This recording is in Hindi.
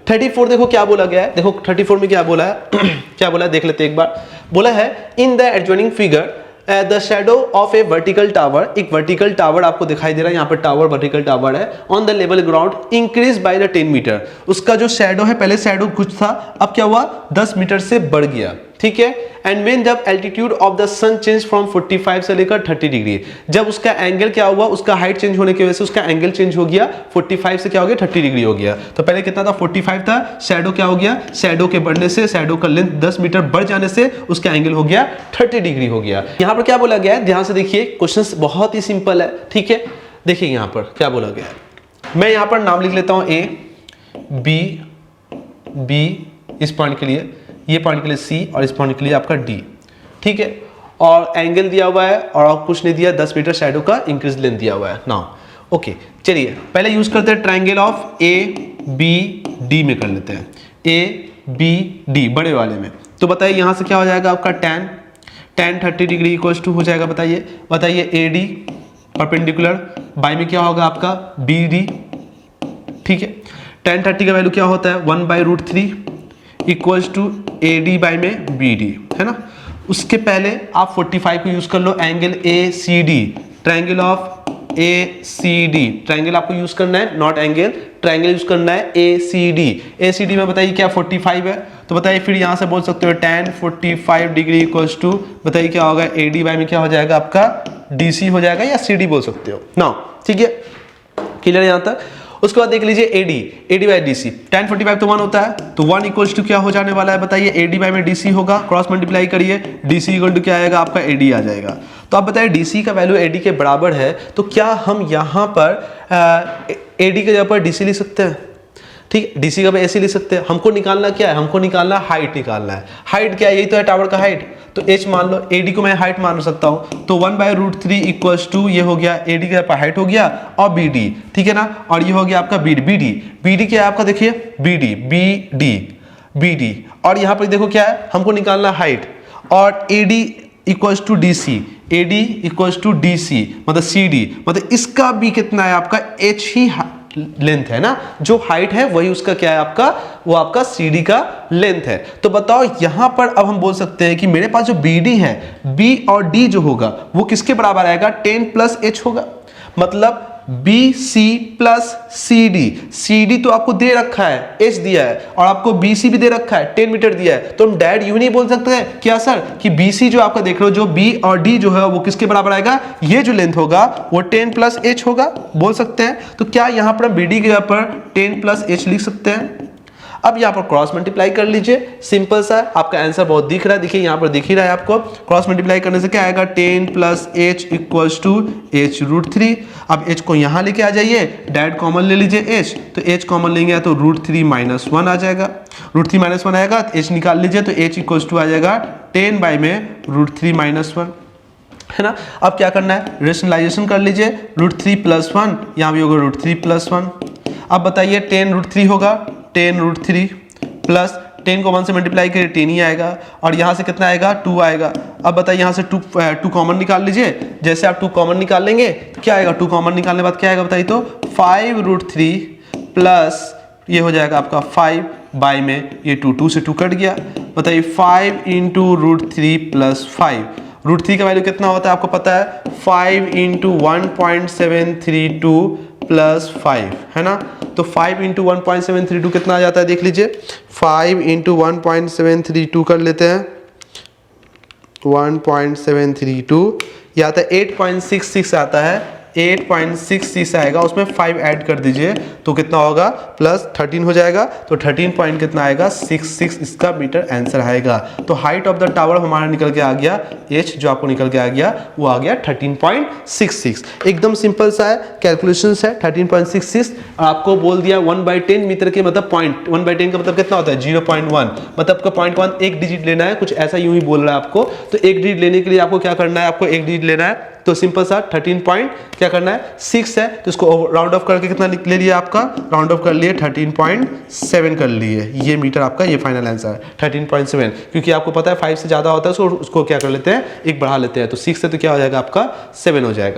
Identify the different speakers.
Speaker 1: 34 देखो क्या बोला गया है, देखो 34 में क्या बोला है क्या बोला है देख लेते हैं एक बार। बोला है in the adjoining figure the shadow of a vertical tower, एक वर्टिकल टावर आपको दिखाई दे रहा है, यहाँ पर टावर वर्टिकल टावर है, on the level ground increase by the 10 metre. उसका जो शैडो है, पहले शैडो कुछ था, अब क्या हुआ 10 मीटर से बढ़ गया, ठीक है। एंड व्हेन जब altitude of the sun change from 45 से लेकर 30 डिग्री, जब उसका एंगल क्या हुआ, उसका हाइट चेंज होने की वजह से उसका एंगल चेंज हो गया, 45 से क्या हो गया 30 डिग्री हो गया। तो पहले कितना था 45 था, शैडो क्या हो गया, शैडो के बढ़ने से, शैडो का लेंथ 10 मीटर बढ़ जाने से उसका एंगल हो गया 30 डिग्री हो गया। यहाँ पर क्या बोला गया है, ध्यान से देखिए, क्वेश्चन बहुत ही सिंपल है, ठीक है। देखिए यहाँ पर क्या बोला गया है, मैं यहाँ पर नाम लिख लेता हूं ए बी इस पॉइंट के लिए, ये पॉइंट के लिए सी और इस पॉइंट के लिए आपका डी, ठीक है। और एंगल दिया हुआ है और कुछ नहीं दिया, 10 मीटर शैडो का इंक्रीज लेंथ दिया हुआ है ना। ओके चलिए पहले यूज करते हैं triangle of A B D में कर लेते हैं, ए बी डी बड़े वाले में। तो बताइए यहाँ से क्या हो जाएगा आपका tan 30 डिग्री इक्वल्स टू हो जाएगा, बताइए ए डी परपेंडिकुलर बाई में क्या होगा आपका बी डी, ठीक है। tan 30 का वैल्यू क्या होता है 1/√3 equals to A D by में बी डी, है ना। उसके पहले आप 45 को यूज कर लो, angle A C D, triangle of A C D, triangle आपको यूज करना है नॉट एंगल, ट्रायंगल यूज करना है ए सी डी में बताइए क्या 45 है, तो बताइए फिर यहां से बोल सकते हो tan 45 डिग्री इक्वल्स टू, बताइए क्या होगा ए डी बाई में क्या हो जाएगा आपका डी सी हो जाएगा, या सी डी बोल सकते हो ना, ठीक है। क्लियर यहां तक। उसके बाद देख लीजिए AD by D C, tan 45 तो 1 होता है, तो 1 इक्वल्स टू क्या हो जाने वाला है, बताइए एडी बाई में डी सी होगा, क्रॉस मल्टीप्लाई करिए, डी सी इक्वल टू क्या आएगा आपका एडी आ जाएगा। तो आप बताइए डी सी का वैल्यू एडी के बराबर है, तो क्या हम यहाँ पर एडी के जगह पर डी सी लिख सकते हैं, ठीक है, डीसी का भी ऐसे लिख सकते हैं। हमको निकालना क्या है, हमको निकालना हाइट निकालना है। हाइट क्या है, यही तो है टावर का हाइट, तो h मान लो, एडी को मैं हाइट मान सकता हूं, तो 1/√3 इक्वल्स टू ये हो गया एडी का हाइट हो गया और बीडी, ठीक है ना, और ये हो गया आपका बीडी क्या है आपका, देखिए बीडी, और यहाँ पर देखो क्या है, हमको निकालना हाइट, और AD equals to DC, AD equals to DC मतलब सीडी, मतलब इसका भी कितना है आपका h ही लेंथ है ना, जो हाइट है वही उसका क्या है आपका, वो आपका CD का लेंथ है। तो बताओ यहां पर अब हम बोल सकते हैं कि मेरे पास जो BD है, B और D जो होगा वो किसके बराबर आएगा, 10 + H होगा, मतलब BC + CD तो आपको दे रखा है, H दिया है, और आपको BC भी दे रखा है, 10 मीटर दिया है, तो हम डायरेक्ट यूं नहीं बोल सकते हैं क्या सर कि BC जो आपका देख रहे हो, जो B और D जो है वो किसके बराबर आएगा, ये जो लेंथ होगा वो 10 + H होगा, बोल सकते हैं। तो क्या यहाँ पर हम BD के जगह पर 10 + H लिख सकते हैं। अब यहाँ पर क्रॉस मल्टीप्लाई कर लीजिए, सिंपल सा, आपका आंसर बहुत दिख रहा है, देखिए यहाँ पर दिख ही रहा है आपको, क्रॉस मल्टीप्लाई करने से क्या आएगा 10 + H इक्वल्स टू h√3। अब h को यहाँ लेके आ जाइए, डायरेक्ट कॉमन ले लीजिए h, तो h कॉमन लेंगे तो √3 - 1 आ जाएगा, √3 - 1 आएगा, h निकाल लीजिए तो h इक्वल्स टू आ जाएगा 10 बाई में √3 - 1, है ना। अब क्या करना है, रेशनलाइजेशन कर लीजिए, √3 + 1 यहाँ भी होगा √3 + 1। अब बताइए 10√3 होगा, 10√3 प्लस 10 को 1 से मल्टीप्लाई करिए 10 ही आएगा, और यहाँ से कितना आएगा 2 आएगा। अब बताइए यहाँ से 2 कॉमन निकाल लीजिए, जैसे आप 2 कॉमन निकाल लेंगे तो क्या आएगा, 2 कॉमन निकालने के बाद क्या आएगा बताइए, तो 5√3 प्लस ये हो जाएगा आपका 5 बाई में ये 2 से 2 कट गया, बताइए 5 × √3 + 5, √3 का वैल्यू कितना होता है आपको पता है, 5 × 1.732 + 5, है ना। तो 5 × 1.732 कितना आ जाता है देख लीजिए, 5 × 1.732 कर लेते हैं, 1.732 ये आता है 8.66 आता है, 8.66 आएगा, उसमें 5 ऐड कर दीजिए तो कितना होगा +13 हो जाएगा, तो 13 पॉइंट कितना आएगा 66 इसका मीटर आंसर आएगा। तो हाइट ऑफ द टावर हमारा निकल के आ गया, h जो आपको निकल के आ गया वो आ गया 13.66। एकदम सिंपल सा है, कैलकुलेशंस है 13.66, आपको बोल दिया 1/10 मीटर के मतलब पॉइंट, 1/10 का मतलब कितना होता है 0.1, मतलब आपका 0.1 एक डिजिट लेना है, कुछ ऐसा यूं ही बोल रहा है आपको। तो एक डिजिट लेने के लिए आपको क्या करना है, आपको एक डिजिट लेना है, तो सिंपल सा 13 पॉइंट क्या करना है 6 है, तो इसको राउंड ऑफ करके कितना ले लिया आपका, राउंड ऑफ कर लिए 13.7 कर लिए, ये मीटर आपका ये फाइनल आंसर है 13.7, क्योंकि आपको पता है 5 से ज्यादा होता है उसको क्या कर लेते हैं, एक बढ़ा लेते हैं, तो 6 से तो क्या हो जाएगा आपका 7 हो जाएगा।